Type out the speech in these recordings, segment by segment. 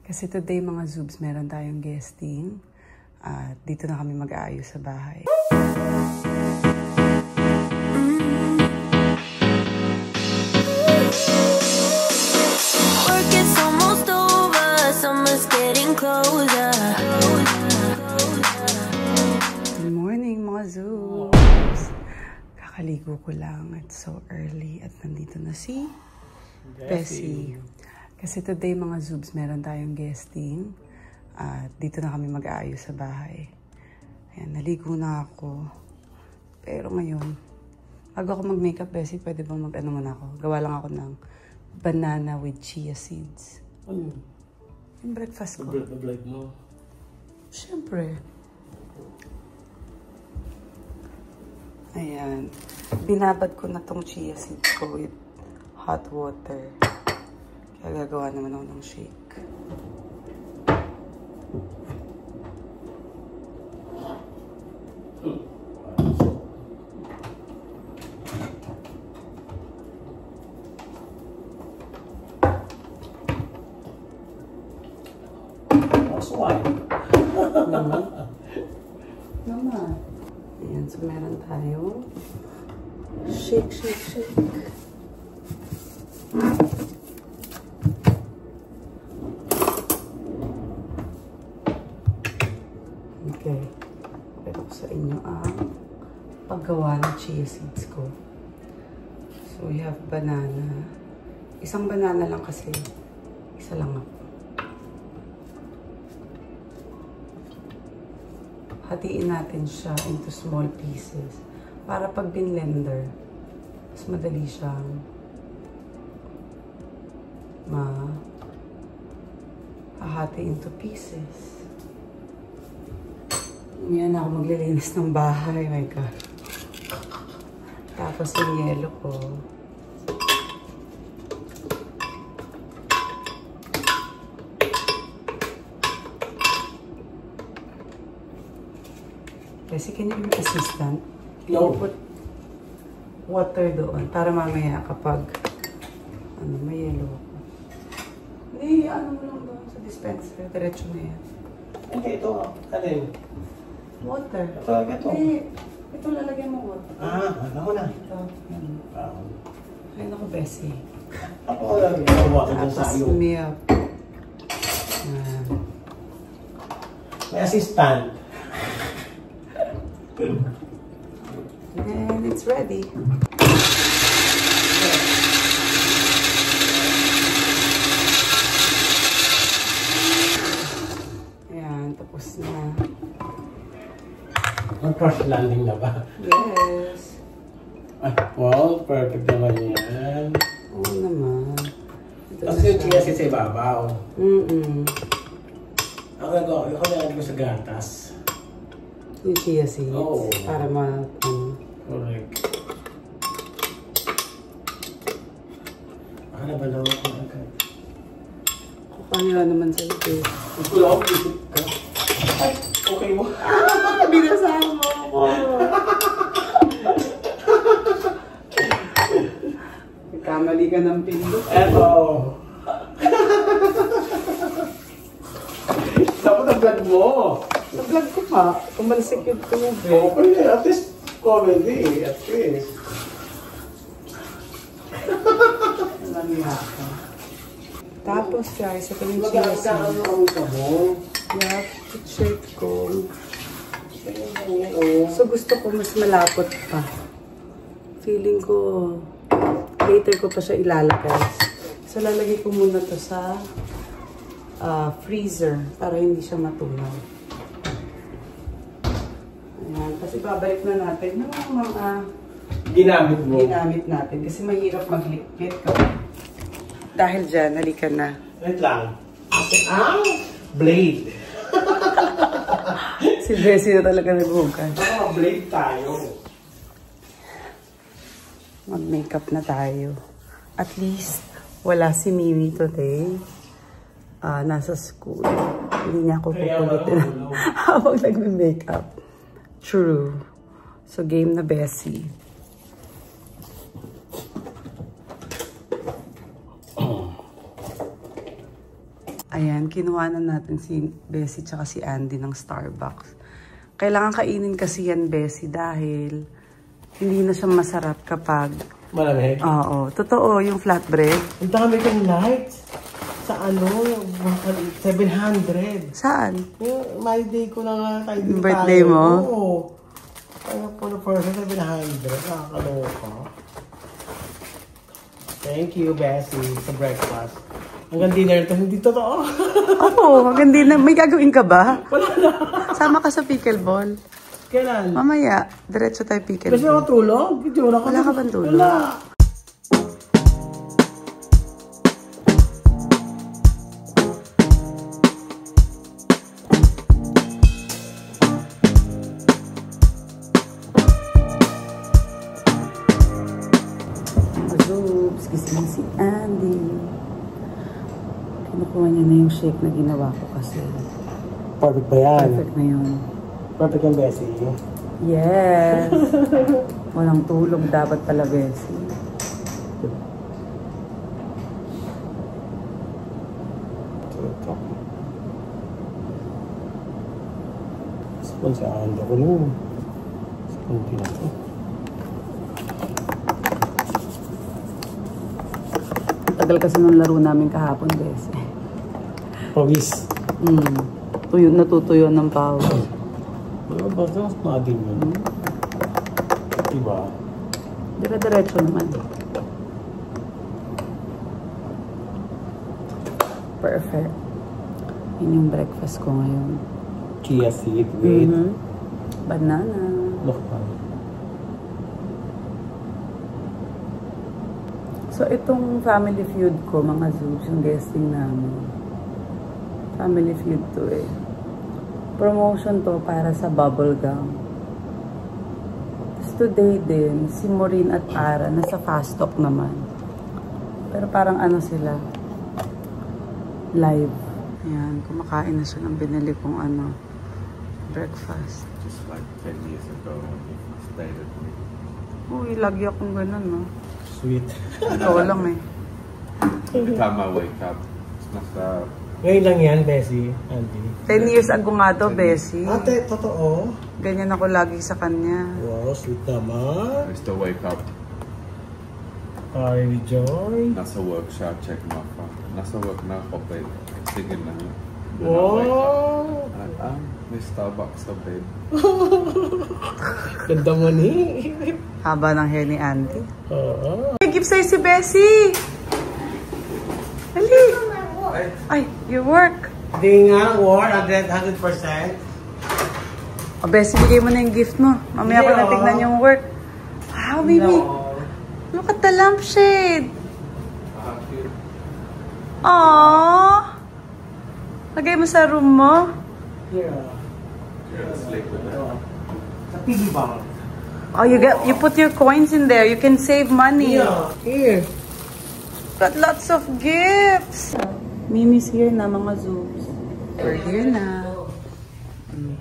Kasi today mga Zoobs, meron tayong guesting. At dito na kami mag-aayos sa bahay. Work is almost over, summer's getting closer. Good morning mga Zoobs! Kakaligo ko lang. It's so early at nandito na si Bessie. Kasi today mga Zoobs, meron tayong guesting. At dito na kami mag-aayos sa bahay. Ayan, naligo na ako. Pero ngayon, bago ako mag-makeup, Bessie, pwede bang mag-ano muna ako? Gawa lang ako ng banana with chia seeds. Ano? Yung breakfast ko. Break mo? Siyempre. Ayan. Binabad ko na tong chia seeds ko with hot water. Kaya gagawa naman ako ng shake. Naman. Ayan, so meron tayo. Shake. Okay. Pero ko sa inyo ang paggawa ng chia seeds ko. So, we have banana. Isang banana lang kasi. Isa lang ako. Hatiin natin siya into small pieces. Para pag binlender, mas madali siyang hahati into pieces. Ngayon ako maglilinis ng bahay. My God. Tapos yung yelo ko. Kasi can you be assistant? No. Put water doon para mamaya kapag may yelo ako. Hindi, mo lang doon sa dispenser. Diretso na yan. Hindi, ito. Alin? Water. Ito. Hindi. Ito lalagyan mo water. Alam mo na. Ito. Ay, naku, Bessie. Ako lang. Water dyan sa iyo. Tapos umiyak. May assistant. And it's ready. Ayan, tapos na. Crash landing na ba? Yes. Ay, wow, perfect naman yan. Oo naman. Kasi yung chia seeds sa ibabaw. Ako nalagay ko sa gatas. Yung chia seeds. Oo. Para Correct. Baka nabalaw ako agad. Kukanila naman sa ito. Gusto lang ako isip ka. Ay, okay mo. Binasama mo ako. Kamali ka ng pindot. Eto. Dapat nag-vlog mo. Nag-vlog ko pa. Kumalsik yung tubig. Okay, at least comedy. At least. Naniya ka. Tapos guys, ito yung chia seeds. Magkakaroon ka mo. Yeah, check ko. So gusto ko mas malapot pa. Feeling ko later ko pa siya ilalagay. So lalagay ko muna to sa freezer para hindi siya matunaw. Ayan. Kasi babalik na natin ng mga ginamit natin. Kasi mahirap maglikpit ka. Dahil dyan, halika na. Wait lang. Blade. Si Bessie na talaga naghugas. Blade tayo. Mag-makeup na tayo. At least, wala si Mimi today. Nasa school. Hindi niya ako pupulitin habang nagme-makeup. True. So, game na Bessie. Ayan, kinuha na natin si Bessie tsaka si Andy ng Starbucks. Kailangan kainin kasi yan, Bessie, dahil hindi na siya masarap kapag... Malamig? Oo, totoo, yung flatbread. Ang dami kang lights. Sa ano, 700. Saan? Yung my day ko na nga tayo. Yung birthday mo? Oo. Ano po na first 700. Nakakaloka. Thank you, Bessie, sa breakfast. Hanggang dinner ito, hindi totoo. Oo, hanggang dinner. May gagawin ka ba? Wala na. Sama ka sa pickleball. Kailan? Mamaya, diretso tayo pickleball. Kasi ako tulog? Wala ka bang tulog? Wala. Gising si Andy. Kinukuha niya na yung shake na ginawa ko kasi. Perfect ba yan? Perfect na yun. Perfect yung Bessie. Yes! Walang tulog dapat pala, Bessie. Spoon sa Andy ko nun. Spoon pinaka. Tagal kasi nung laro namin kahapon, Bessie. Pawis. Natutuyo ng pawis. Wala ba? Mas natin yun. Diba? Dire-diretso naman. Perfect. Yun yung breakfast ko ngayon. Chia seed with banana. look pa. So, itong family feud ko, mga Zoobs, yung guesting namin. Family feud to eh. Promotion to para sa bubble gum. Tapos today din, si Maureen at Ara, nasa fast talk naman. Pero parang ano sila, live. Ayan, kumakain na siya ng binili kong ano, breakfast. Just like 10 years ago when you stayed with me. Uy, lagi akong ganun, no? Sweet. Ito lang eh. Every time I wake up, it's not Ngayon lang yan, Bessie, Andy. 10 years ago nga to, Bessie. Ate, totoo? Ganyan ako lagi sa kanya. Wow, sweet naman. I still wake up, Are you joy? nasa work siya, check my phone. Nasa work na ako, babe. Sige na. Then I wake up. Wow! May Starbucks sa bed. Ganda mo ni. Haba ng hair ni Andy. Oo. May gift sa'yo si Bessie! Hali! Ay, your work! Di nga, war, 100%. O, Bessie, bigay mo na yung gift mo. Mamaya ko na tignan yung work. Wow, baby! Look at the lampshade! Aww! Lagay mo sa room mo. Yeah. Sleep with that. Sa piggy bank. Oh, you put your coins in there. You can save money. Yeah. Here. Got lots of gifts. Mimi's here na, mga Zoobs. We're here na.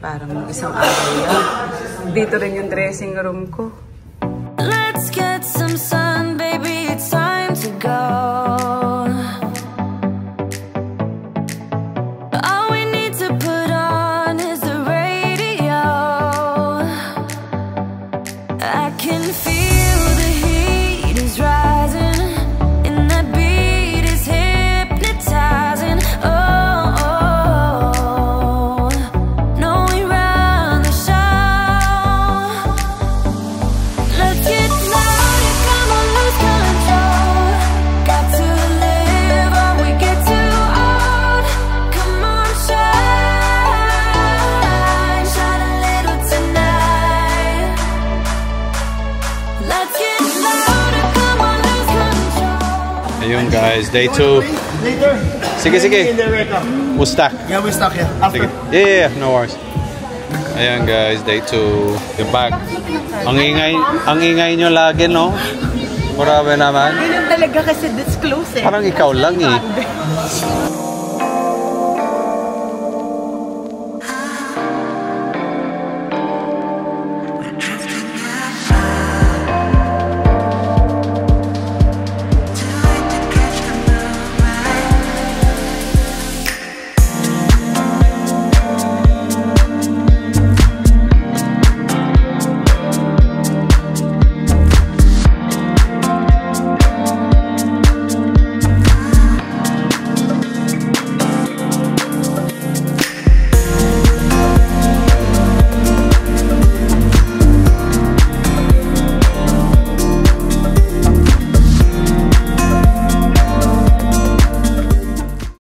Parang isang araw lang. Dito rin yung dressing room ko. Let's get some sun, baby, it's time to go. All we need to put on is the radio. I can feel the heat is rising, and that beat is hypnotizing. Oh, no, we run the show. Let's get louder, come on, lose control. Got to live or we get too old. Come on, shine, shine a little tonight. Let's get louder, come on, lose control. Ayun guys, day 2. Later. Sige, sige. In the wake up. We'll stack. Yeah, we stuck here. After. Sige. Yeah, no worries. Ayan guys, day 2. You're back. Ang ingay nyo lagi, no? Marami naman. Ganyan talaga kasi this close eh. Parang ikaw lang eh.